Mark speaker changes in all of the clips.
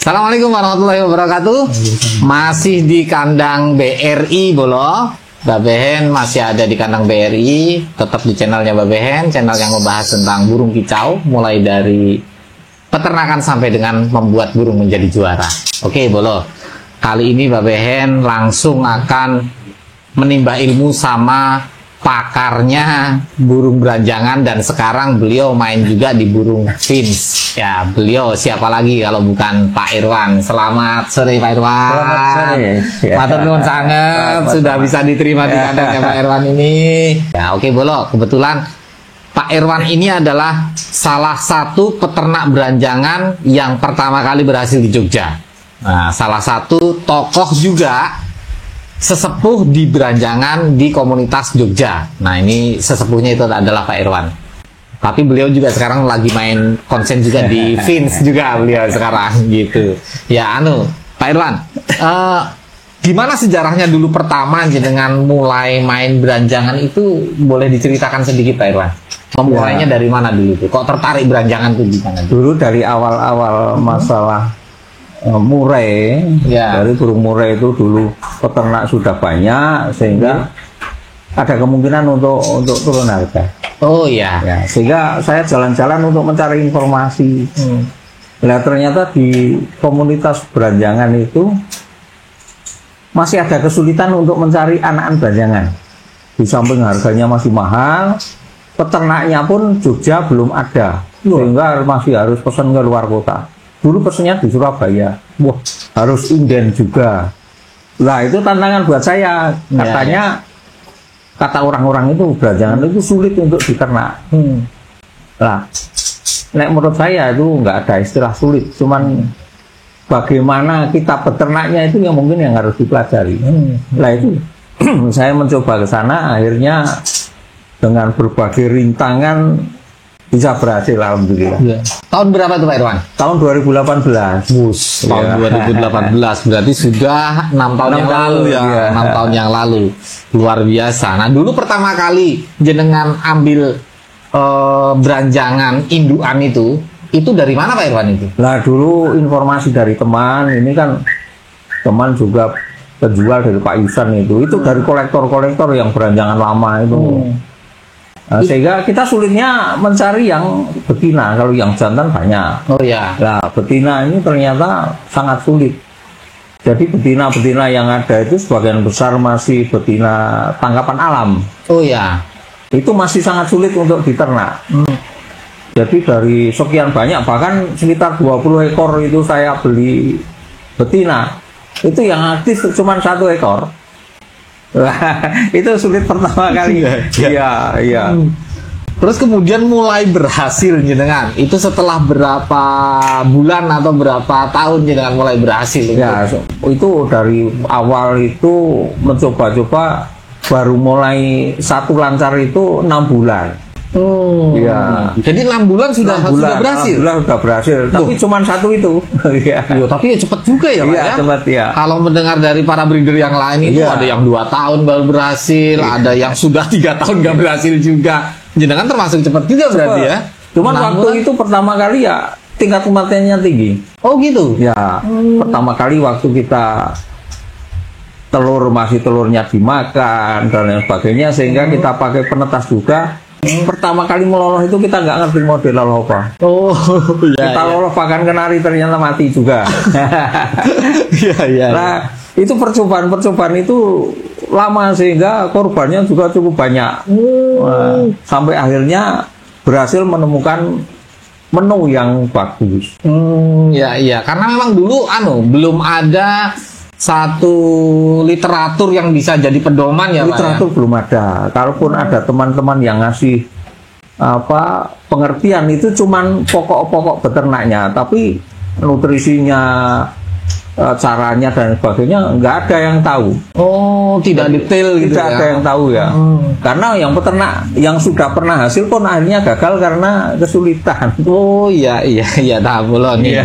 Speaker 1: Assalamualaikum warahmatullahi wabarakatuh. Masih di kandang BRI Bolo. Babehen masih ada di kandang BRI, tetap di channelnya Babehen, channel yang membahas tentang burung kicau, mulai dari peternakan sampai dengan membuat burung menjadi juara. Oke Bolo, kali ini Babehen langsung akan menimba ilmu sama pakarnya burung beranjangan, dan sekarang beliau main juga di burung fins. Ya, beliau siapa lagi kalau bukan Pak Irwan. Selamat sore Pak Irwan.
Speaker 2: Selamat sore.
Speaker 1: Matur nuwun sangat sudah bisa diterima di kandangnya Pak Irwan ini. Ya, oke Bolo, kebetulan Pak Irwan ini adalah salah satu peternak beranjangan yang pertama kali berhasil di Jogja. Nah, salah satu tokoh juga sesepuh di beranjangan di komunitas Jogja. Nah, ini sesepuhnya itu adalah Pak Irwan. Tapi beliau juga sekarang lagi main konsen juga di fins juga beliau sekarang gitu. Ya Pak Irwan, gimana sejarahnya dulu pertama dengan mulai main beranjangan itu, boleh diceritakan sedikit Pak Irwan? Memulainya dari mana dulu tuh? Kok tertarik beranjangan tuh gimana?
Speaker 2: Dulu dari awal-awal masalah murai, dari burung murai itu dulu peternak sudah banyak sehingga ada kemungkinan untuk turun harga.
Speaker 1: Oh iya.
Speaker 2: Ya, sehingga saya jalan-jalan untuk mencari informasi. Nah, ternyata di komunitas beranjangan itu masih ada kesulitan untuk mencari anakan beranjangan. Di samping harganya masih mahal, peternaknya pun Jogja belum ada, sehingga masih harus pesan ke luar kota. Dulu pesennya di Surabaya, wah harus inden juga. Nah itu tantangan buat saya, katanya kata orang-orang itu beranjangan itu sulit untuk diternak. Nah, menurut saya itu nggak ada istilah sulit, cuman bagaimana kita peternaknya itu yang mungkin yang harus dipelajari. Nah itu saya mencoba ke sana, akhirnya dengan berbagai rintangan bisa berhasil, alhamdulillah.
Speaker 1: Tahun berapa tuh Pak Irwan?
Speaker 2: Tahun 2018.
Speaker 1: Tahun 2018 berarti sudah 6 tahun yang lalu ya. 6 tahun yang lalu. Luar biasa. Nah, dulu pertama kali jenengan ambil beranjangan indukan itu dari mana Pak Irwan itu?
Speaker 2: Nah, dulu informasi dari teman, ini kan teman juga penjual dari Pak Yusan itu dari kolektor-kolektor yang beranjangan lama itu. Nah, sehingga kita sulitnya mencari yang betina, kalau yang jantan banyak.
Speaker 1: Oh ya.
Speaker 2: Nah, betina ini ternyata sangat sulit. Jadi betina-betina yang ada itu sebagian besar masih betina tangkapan alam.
Speaker 1: Oh ya.
Speaker 2: Itu masih sangat sulit untuk diternak. Jadi dari sekian banyak, bahkan sekitar 20 ekor itu saya beli betina, itu yang aktif cuma 1 ekor. Itu sulit pertama kali. Iya.
Speaker 1: Terus kemudian mulai berhasil jenengan. Itu setelah berapa bulan atau berapa tahun jenengan mulai berhasil?
Speaker 2: Ya, itu dari awal itu mencoba-coba, baru mulai satu lancar itu 6 bulan.
Speaker 1: Ya. Jadi 6 bulan sudah berhasil.
Speaker 2: 6 bulan sudah berhasil. Tapi cuma 1 itu.
Speaker 1: Tapi ya cepat juga ya Pak ya.
Speaker 2: Cepat ya.
Speaker 1: Kalau mendengar dari para breeder yang lain itu ada yang 2 tahun baru berhasil, ada yang sudah 3 tahun nggak berhasil juga. Jenengan termasuk cepat juga berarti ya.
Speaker 2: Cuman waktu itu pertama kali ya tingkat kematiannya tinggi.
Speaker 1: Oh gitu.
Speaker 2: Ya. Pertama kali waktu kita telurnya dimakan dan lain sebagainya, sehingga kita pakai penetas juga. Pertama kali meloloh itu kita nggak ngerti model loloh apa.
Speaker 1: Oh,
Speaker 2: kita loloh pakan kenari ternyata mati juga. Nah, itu percobaan itu lama sehingga korbannya juga cukup banyak. Nah, sampai akhirnya berhasil menemukan menu yang bagus.
Speaker 1: Karena memang dulu belum ada satu literatur yang bisa jadi pedoman ya Pak.
Speaker 2: Literatur belum ada. Kalaupun ada teman-teman yang ngasih pengertian, itu cuman pokok-pokok beternaknya, tapi nutrisinya, caranya dan sebagainya nggak ada yang tahu.
Speaker 1: Oh, tidak detail gitu.
Speaker 2: Tidak ada yang tahu ya. Karena yang peternak yang sudah pernah hasil pun akhirnya gagal karena kesulitan.
Speaker 1: Oh iya, tahap belum nih.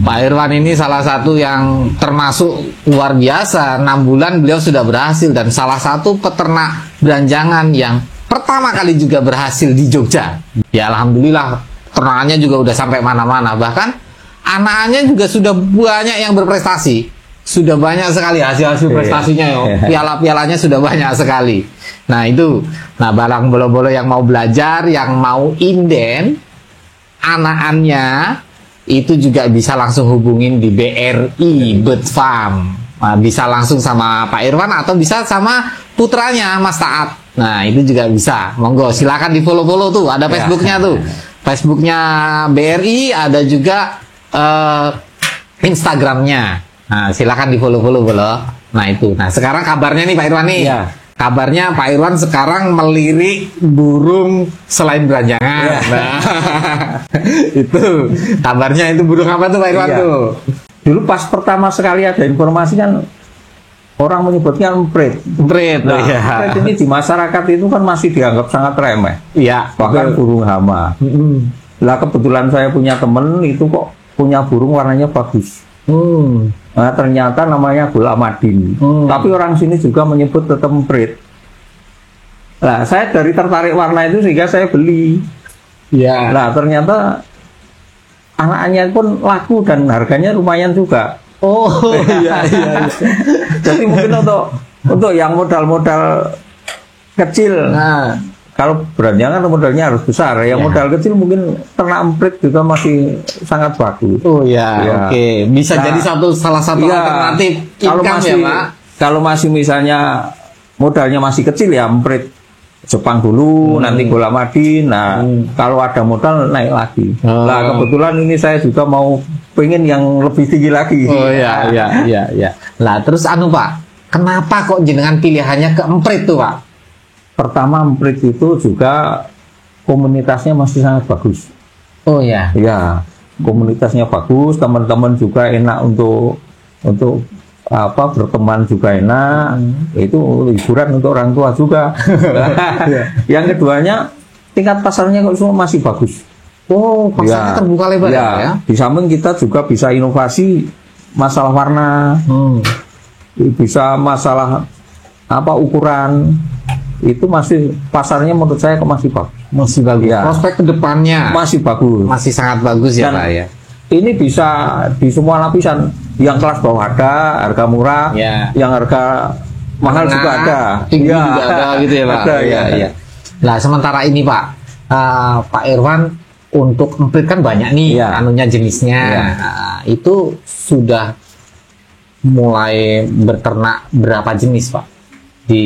Speaker 1: Pak Irwan ini salah satu yang termasuk luar biasa. 6 bulan beliau sudah berhasil, dan salah satu peternak beranjangan yang pertama kali juga berhasil di Jogja. Ya alhamdulillah, ternakannya juga udah sampai mana-mana. Bahkan anak-anaknya juga sudah banyak yang berprestasi. Sudah banyak sekali hasil-hasil prestasinya yo. Piala-pialanya sudah banyak sekali. Nah, itu. Nah, barang bolo-bolo yang mau belajar, yang mau inden anak-anaknya itu juga bisa langsung hubungin di BRI Bird Farm. Nah, bisa langsung sama Pak Irwan atau bisa sama putranya Mas Taat. Nah, itu juga bisa. Monggo silakan di follow-follow tuh. Ada Facebooknya tuh. Facebooknya BRI, ada juga Instagramnya. Nah, silakan di follow-follow bolo. Nah, itu. Nah, sekarang kabarnya nih Pak Irwan nih.
Speaker 2: Ya.
Speaker 1: Kabarnya Pak Irwan sekarang melirik burung selain beranjangan.
Speaker 2: Ya.
Speaker 1: Nah, itu kabarnya itu burung apa tuh Pak Irwan
Speaker 2: Iya.
Speaker 1: tuh?
Speaker 2: Dulu pas pertama sekali ada informasi kan orang menyebutnya emprit.
Speaker 1: Emprit.
Speaker 2: Nah,
Speaker 1: Ya.
Speaker 2: emprit ini di masyarakat itu kan masih dianggap sangat remeh.
Speaker 1: Iya.
Speaker 2: Bahkan burung hama. Lah kebetulan saya punya temen itu kok punya burung warnanya bagus. Nah, ternyata namanya Gulamadin. Tapi orang sini juga menyebut tetap emprit. Nah, saya dari tertarik warna itu sehingga saya beli.
Speaker 1: Iya.
Speaker 2: Nah, ternyata anaknya pun laku dan harganya lumayan juga.
Speaker 1: Oh, iya iya.
Speaker 2: Jadi mungkin untuk yang modal-modal kecil.
Speaker 1: Nah,
Speaker 2: Kalau beranjangan modalnya harus besar. Yang
Speaker 1: Ya.
Speaker 2: modal kecil mungkin ternak emprit juga masih sangat bagus.
Speaker 1: oh ya,
Speaker 2: Iya.
Speaker 1: oke. Bisa
Speaker 2: Nah,
Speaker 1: jadi salah satu
Speaker 2: Iya,
Speaker 1: alternatif
Speaker 2: kalau
Speaker 1: income
Speaker 2: masih
Speaker 1: ya, Pak.
Speaker 2: kalau masih misalnya modalnya masih kecil ya emprit Jepang dulu, nanti Gulamadin. Nah, kalau ada modal naik lagi.
Speaker 1: Oh.
Speaker 2: Nah, kebetulan ini saya juga mau pengen yang lebih tinggi lagi.
Speaker 1: Oh iya iya iya iya. Lah terus anu Pak, kenapa kok jenengan pilihannya ke emprit tuh Pak?
Speaker 2: Pertama emprit itu juga komunitasnya masih sangat bagus.
Speaker 1: Oh ya.
Speaker 2: Ya, komunitasnya bagus, teman-teman juga enak untuk berteman juga enak. Itu hiburan untuk orang tua juga. Yang keduanya tingkat pasarnya kok semua masih bagus.
Speaker 1: Oh, pasarnya terbuka lebar ya.
Speaker 2: Di samping kita juga bisa inovasi masalah warna, bisa masalah ukuran. Itu masih pasarnya menurut saya kok masih bagus.
Speaker 1: Masih bagus.
Speaker 2: Ya.
Speaker 1: Prospek kedepannya
Speaker 2: Masih bagus.
Speaker 1: masih sangat bagus ya
Speaker 2: Dan
Speaker 1: Pak ya.
Speaker 2: ini bisa di semua lapisan. Yang kelas bawah ada, harga murah.
Speaker 1: Ya.
Speaker 2: Yang harga mahal juga ada.
Speaker 1: Tinggi
Speaker 2: Ya.
Speaker 1: juga ada gitu ya Pak.
Speaker 2: Ada,
Speaker 1: Iya,
Speaker 2: ya.
Speaker 1: iya. Nah sementara ini Pak, Pak Irwan untuk emprit kan banyak nih
Speaker 2: Iya.
Speaker 1: anunya jenisnya.
Speaker 2: Iya.
Speaker 1: Itu sudah mulai beternak berapa jenis Pak di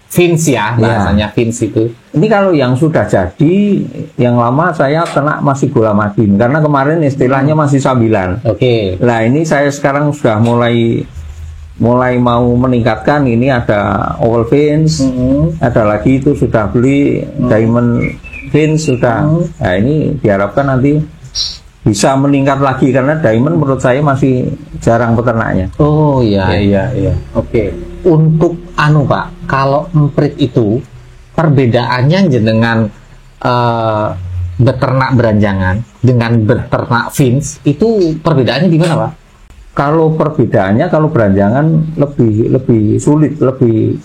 Speaker 1: Fins ya, bahasanya Fins itu.
Speaker 2: Ini kalau yang sudah jadi, yang lama saya kena masih Gulamadin. Karena kemarin istilahnya masih sambilan.
Speaker 1: Oke.
Speaker 2: Nah ini saya sekarang sudah mulai mau meningkatkan. Ini ada oval fins, ada lagi itu sudah beli diamond fins sudah. Nah ini diharapkan nanti bisa meningkat lagi karena diamond menurut saya masih jarang peternaknya.
Speaker 1: Oh iya iya iya. Oke. Untuk anu Pak, kalau emprit itu perbedaannya dengan beternak beranjangan dengan beternak fins itu perbedaannya di mana Pak?
Speaker 2: Kalau perbedaannya, kalau beranjangan lebih sulit, lebih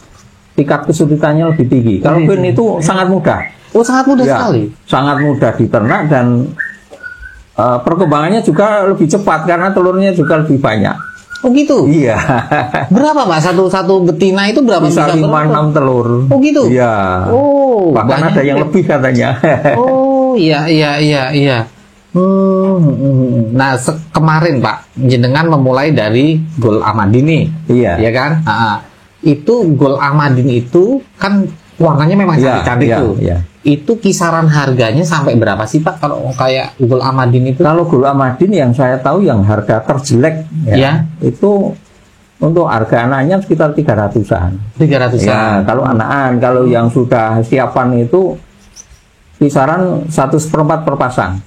Speaker 2: tingkat kesulitannya lebih tinggi. Kalau fin itu sangat mudah.
Speaker 1: Oh sangat mudah
Speaker 2: Ya,
Speaker 1: sekali.
Speaker 2: sangat mudah diternak dan perkembangannya juga lebih cepat karena telurnya juga lebih banyak.
Speaker 1: Oh gitu.
Speaker 2: Iya.
Speaker 1: Berapa Pak satu betina itu berapa
Speaker 2: Bisa 5-6 telur.
Speaker 1: Oh gitu.
Speaker 2: Iya.
Speaker 1: Oh.
Speaker 2: Bahkan
Speaker 1: banyak
Speaker 2: ada yang
Speaker 1: ya.
Speaker 2: lebih katanya.
Speaker 1: Oh iya iya iya iya. Nah kemarin Pak jenengan memulai dari Gol Amadin nih,
Speaker 2: Iya.
Speaker 1: ya kan? Itu Gol Amadin itu kan warnanya memang
Speaker 2: Iya,
Speaker 1: cantik-cantik
Speaker 2: iya,
Speaker 1: tuh.
Speaker 2: iya.
Speaker 1: Itu kisaran harganya sampai berapa sih Pak kalau kayak Gol Amadin itu?
Speaker 2: Kalau Gulamadin yang saya tahu yang harga terjelek
Speaker 1: Ya.
Speaker 2: itu untuk harga anaknya sekitar 300-an.
Speaker 1: 300-an.
Speaker 2: Ya, kalau anakan, kalau yang sudah siapan itu kisaran 1/4 per pasang.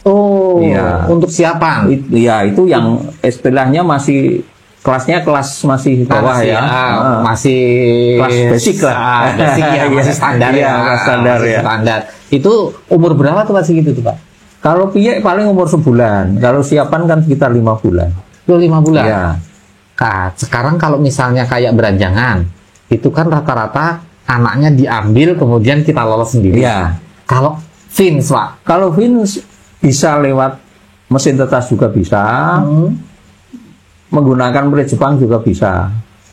Speaker 1: Oh,
Speaker 2: Iya.
Speaker 1: untuk siapan.
Speaker 2: Ya, itu yang istilahnya masih kelasnya kelas masih bawah ya.
Speaker 1: Masih
Speaker 2: Kelas basic lah.
Speaker 1: Basic ya, masih standar
Speaker 2: Iya,
Speaker 1: ya.
Speaker 2: kelas standar
Speaker 1: Masih
Speaker 2: ya.
Speaker 1: Standar. Itu umur berapa tuh Pak segitu tuh Pak?
Speaker 2: Kalau piyek paling umur sebulan. Kalau siapan kan sekitar 5 bulan.
Speaker 1: 5 bulan.
Speaker 2: Ya.
Speaker 1: Nah, sekarang kalau misalnya kayak beranjangan, itu kan rata-rata anaknya diambil kemudian kita lolos sendiri.
Speaker 2: Iya.
Speaker 1: Kalau fins Pak,
Speaker 2: Kalau fins bisa lewat mesin tetas juga bisa, menggunakan perit Jepang juga bisa.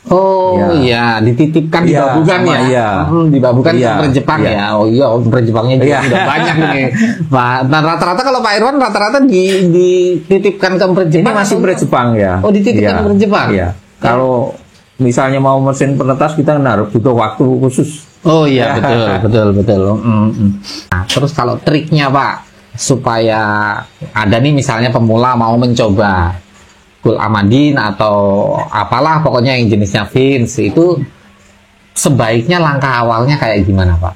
Speaker 1: Oh iya, dititipkan di
Speaker 2: Iya,
Speaker 1: Babukan
Speaker 2: sama,
Speaker 1: ya.
Speaker 2: iya.
Speaker 1: Di Babukan
Speaker 2: Iya,
Speaker 1: perit Jepang
Speaker 2: iya.
Speaker 1: ya. Oh iya, perit Jepangnya juga
Speaker 2: Iya.
Speaker 1: udah banyak nih. Pak, nah rata-rata kalau Pak Irwan rata-rata dititipkan ke perit
Speaker 2: Ini
Speaker 1: Jepang.
Speaker 2: masih
Speaker 1: atau-
Speaker 2: perit Jepang ya.
Speaker 1: Oh, dititipkan ke perit Jepang?
Speaker 2: Iya. Kalau misalnya mau mesin penetas kita harus butuh waktu khusus.
Speaker 1: Oh iya, betul. Nah, terus kalau triknya Pak, supaya ada nih misalnya pemula mau mencoba Cool Amadin atau apalah pokoknya yang jenisnya Vince, itu sebaiknya langkah awalnya kayak gimana Pak?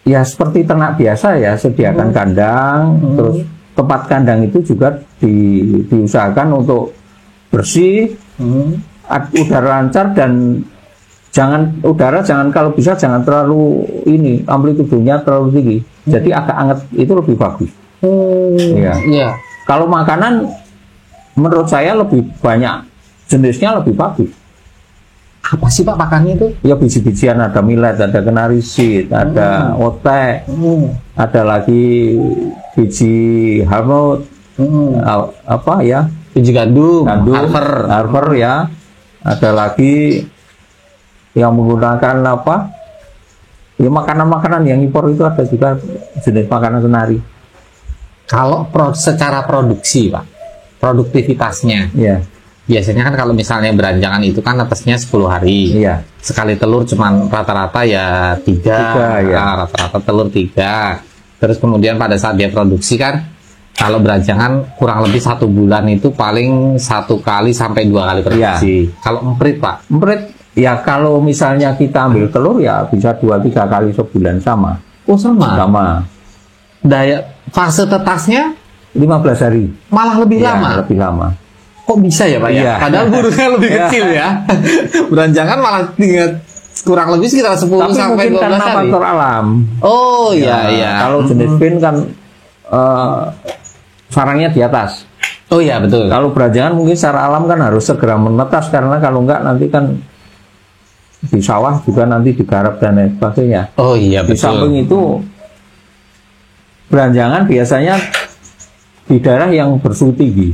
Speaker 2: Ya seperti ternak biasa ya, sediakan kandang, terus tempat kandang itu juga diusahakan untuk bersih, udara lancar, dan jangan kalau bisa jangan terlalu amplitudenya terlalu tinggi. Jadi agak anget itu lebih bagus. Iya.
Speaker 1: Iya.
Speaker 2: Kalau makanan menurut saya lebih banyak jenisnya lebih bagus.
Speaker 1: Apa sih Pak pakannya itu?
Speaker 2: Ya biji-bijian, ada millet, ada canary seed, ada otek, ada lagi biji halmut, apa ya?
Speaker 1: Biji gandum,
Speaker 2: Gandum, harper ya. Ada lagi yang menggunakan apa? Ya makanan-makanan yang impor itu ada juga jenis makanan kenari.
Speaker 1: Kalau secara produksi Pak, produktivitasnya,
Speaker 2: Iya,
Speaker 1: biasanya kan kalau misalnya beranjangan itu kan atasnya 10 hari.
Speaker 2: iya,
Speaker 1: Sekali telur cuman rata-rata ya 3,
Speaker 2: ya.
Speaker 1: rata-rata telur 3. Terus kemudian pada saat dia produksi kan, kalau beranjangan kurang lebih 1 bulan itu paling 1 kali sampai 2 kali produksi. Kalau emprit Pak,
Speaker 2: emprit ya kalau misalnya kita ambil telur ya bisa 2-3 kali sebulan sama.
Speaker 1: oh sama. Daya fase tetasnya
Speaker 2: 15 hari.
Speaker 1: malah lebih
Speaker 2: Ya,
Speaker 1: lama.
Speaker 2: lebih lama.
Speaker 1: Kok bisa ya Pak ya?
Speaker 2: Iya.
Speaker 1: Padahal burungnya lebih kecil ya. Beranjangan malah tinggal kurang lebih sekitar 10
Speaker 2: Tapi
Speaker 1: sampai
Speaker 2: mungkin
Speaker 1: 12
Speaker 2: karena
Speaker 1: hari.
Speaker 2: faktor alam.
Speaker 1: Oh
Speaker 2: Ya,
Speaker 1: iya.
Speaker 2: Kalau jenis pin kan sarangnya di atas.
Speaker 1: Oh iya betul.
Speaker 2: Kalau beranjangan mungkin secara alam kan harus segera menetas, karena kalau enggak nanti kan di sawah juga nanti digarap dan lain sebagainya.
Speaker 1: Oh iya
Speaker 2: Di
Speaker 1: betul.
Speaker 2: samping itu beranjangan biasanya di daerah yang bersuhu tinggi,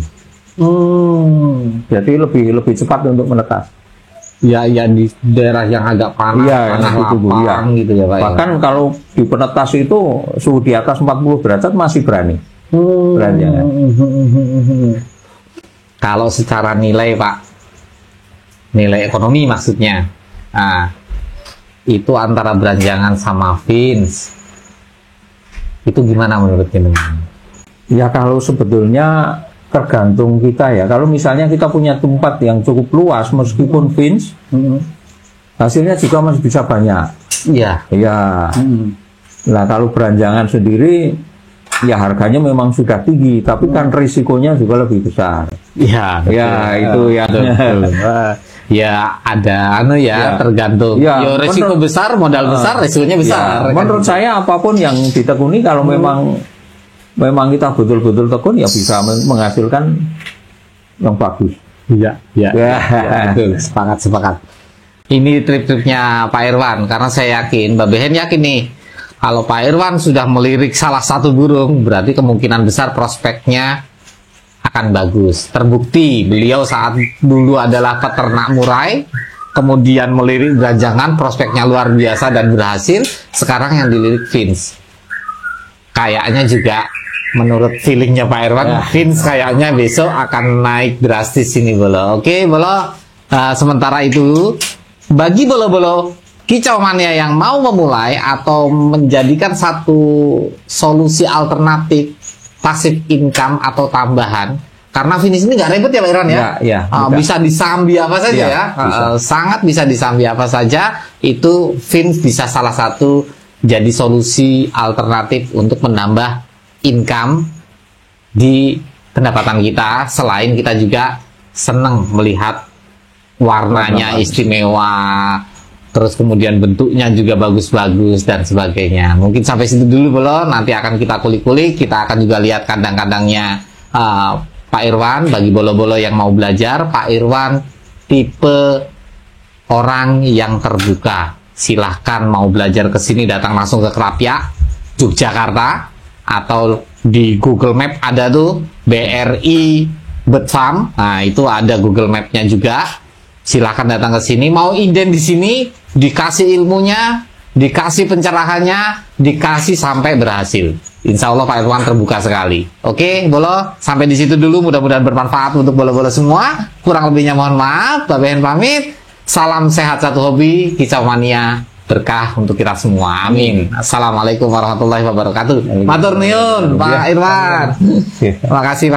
Speaker 2: jadi lebih cepat untuk menetas.
Speaker 1: Ya di daerah yang agak panas,
Speaker 2: Iya,
Speaker 1: tanah
Speaker 2: yang gitu,
Speaker 1: lapang
Speaker 2: iya.
Speaker 1: gitu ya Pak.
Speaker 2: Bahkan kalau di penetas itu suhu di atas 40 derajat masih berani beranjangan.
Speaker 1: Kalau secara nilai Pak, nilai ekonomi maksudnya, nah, itu antara beranjangan sama Vince, itu gimana menurut jenengan?
Speaker 2: Ya kalau sebetulnya tergantung kita ya. Kalau misalnya kita punya tempat yang cukup luas, meskipun Vince, hasilnya juga masih bisa banyak.
Speaker 1: Iya.
Speaker 2: Ya. Nah kalau beranjangan sendiri, ya harganya memang sudah tinggi, tapi kan risikonya juga lebih besar.
Speaker 1: Iya.
Speaker 2: Ya itu ya.
Speaker 1: Betul. Ya ada
Speaker 2: Ya.
Speaker 1: tergantung.
Speaker 2: Ya,
Speaker 1: Ya, resiko
Speaker 2: menurut-
Speaker 1: besar, modal besar, resikonya besar.
Speaker 2: Ya, menurut saya apapun yang ditekuni kalau memang kita betul-betul tekun ya bisa menghasilkan yang bagus.
Speaker 1: Iya, iya.
Speaker 2: Ya.
Speaker 1: Betul, sepakat. Ini trik-triknya Pak Irwan, karena saya yakin, Mbak Behen yakin nih, kalau Pak Irwan sudah melirik salah satu burung, berarti kemungkinan besar prospeknya akan bagus. Terbukti, beliau saat dulu adalah peternak murai, kemudian melirik beranjangan, prospeknya luar biasa dan berhasil, sekarang yang dilirik Vince. Kayaknya juga menurut feelingnya Pak Irwan, Vince kayaknya besok akan naik drastis ini Bolo. Oke Bolo, sementara itu bagi bolo-bolo kicau mania yang mau memulai atau menjadikan satu solusi alternatif pasif income atau tambahan, karena finish ini nggak ribet ya Pak Irwan ya,
Speaker 2: Ya,
Speaker 1: bisa disambi apa saja
Speaker 2: Ya, bisa.
Speaker 1: sangat bisa disambi apa saja, itu Vince bisa salah satu jadi solusi alternatif untuk menambah income di pendapatan kita, selain kita juga senang melihat warnanya istimewa, terus kemudian bentuknya juga bagus-bagus dan sebagainya. Mungkin sampai situ dulu belum, nanti akan kita kulik-kulik, kita akan juga lihat kandang-kandangnya Pak Irwan. Bagi bolo-bolo yang mau belajar, Pak Irwan tipe orang yang terbuka. Silahkan mau belajar ke sini, datang langsung ke Krapyak, Yogyakarta, atau di Google Map ada tuh BRI Bird Farm. Nah, itu ada Google Map-nya juga. Silahkan datang ke sini. Mau inden di sini, dikasih ilmunya, dikasih pencerahannya, dikasih sampai berhasil. Insya Allah Pak Irwan terbuka sekali. Oke, Bolo, sampai di situ dulu. Mudah-mudahan bermanfaat untuk bolo-bolo semua. Kurang lebihnya mohon maaf. Mbak Behen pamit. Salam sehat satu hobi, kicau mania berkah untuk kita semua. Amin. Assalamualaikum warahmatullahi wabarakatuh. Matur nuwun Pak Irwan. Makasih.